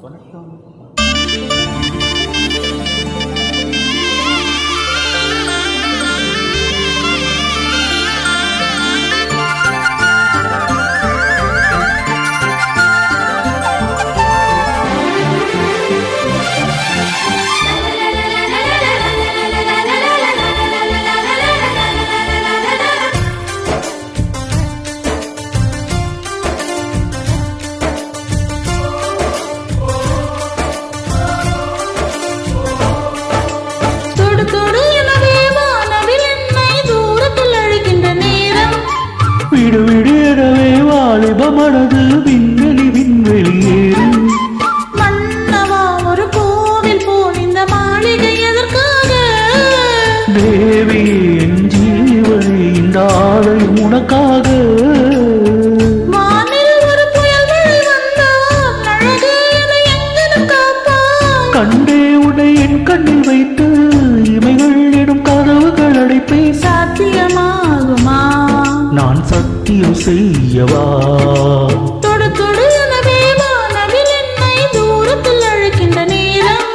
வணக்கம். விடு விடு எனவே வாலிபமனது விண்வெளி விண்வெளியேறும். மன்னவா ஒரு கோவில் போல் இந்த மாளிகை எதற்காக? தேவி என் ஜீவனை இந்த ஆலயம் உனக்காக. வானில் ஒரு புயல் மழை வந்தால் அழகு என்னை எங்கனும் காப்பாய். கண்டே உடை என் கண்ணில் வைத்து இமைகள் எனும் கதவுகள் அடைப்பேன். சாத்தியமாகுமா? நான் சத்தியம் செய்யவா? தொடு தொடு எனவே வானவில் என்னை தூரத்தில் அழைக்கின்ற நேரம்.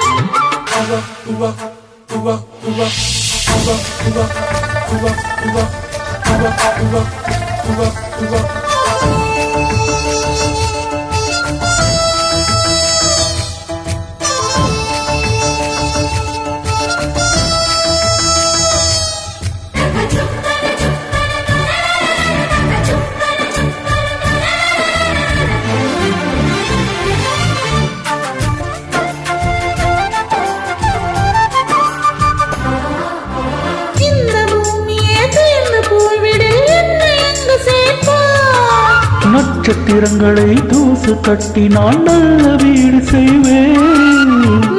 நட்சத்திரங்களை தூசு கட்டி நான் நல்ல வீடு செய்வேன்.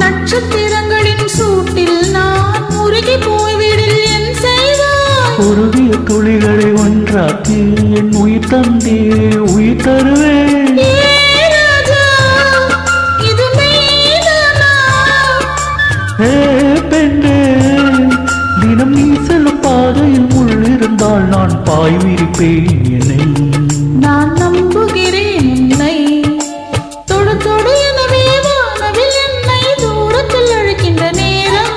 நட்சத்திரங்களின் சூட்டில் நான் உருகி போய்விடில் என் செய்வாய். உருகிய துளிகளை ஒன்றாக்கி என் உயிர் தந்தே உயிர் தருவேன். ஏ பெண்ணே, தினம் நீ செல்லும் பாதையில் உள்ளிருந்தால் நான் பாய் விரிப்பேன். என்னை நான் நம்புகிறேன் உன்னை. தொடு தொடு எனவே வானவில் என்னை தூரத்தில் அழைக்கின்ற நேரம்.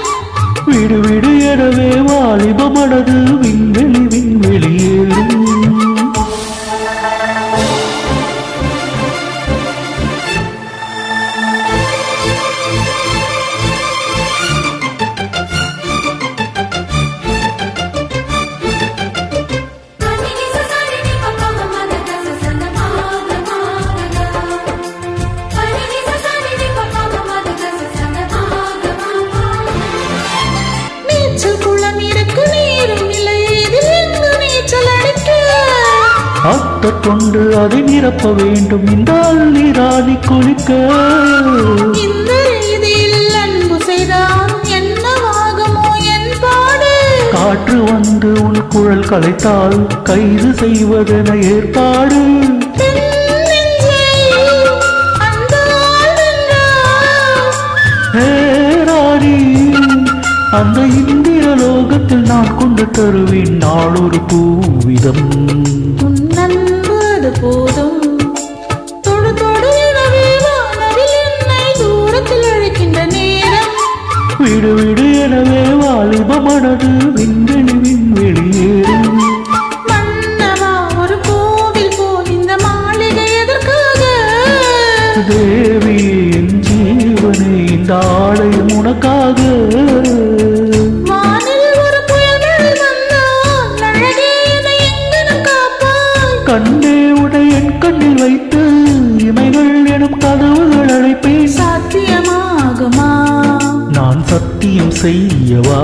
விடு விடு எனவே வாலிபமனது விண்வெளி விண்வெளியேறும். கொண்டு அதை நிரப்ப வேண்டும். இந்த நீராடி குளிக்க இந்த ரீதியில் அன்பு செய்தால் என்னவாகுமோ என் பாடு? காற்று வந்து உன் குழல் கலைத்தால் கைது செய்வதென ஏற்பாடு. அந்த இந்திர லோகத்தில் நான் கொண்டு தருவேன் நாளொரு பூவிதம். போதும் தொடு தொடு எனவே வானவில் என்னை தூரத்தில் அழைக்கின்ற நேரம். விடு விடு எனவே வாலிபமனது விண்வெளி விண்வெளியேறும். மன்னவா ஒரு கோவில் போல் இந்த மாளிகை எதற்காக? தேவி என் ஜீவனை இந்த ஆலயம் உனக்காக. வானில் ஒரு புயல் மழை வந்தால் அழகே என்னை எங்கனும் காப்பாய். கண்டே என் கண்ணில் வைத்து இமைகள் எனும் கதவுகள் அழைப்பேன். சாத்தியமாகுமா? நான் சத்தியம் செய்யவா?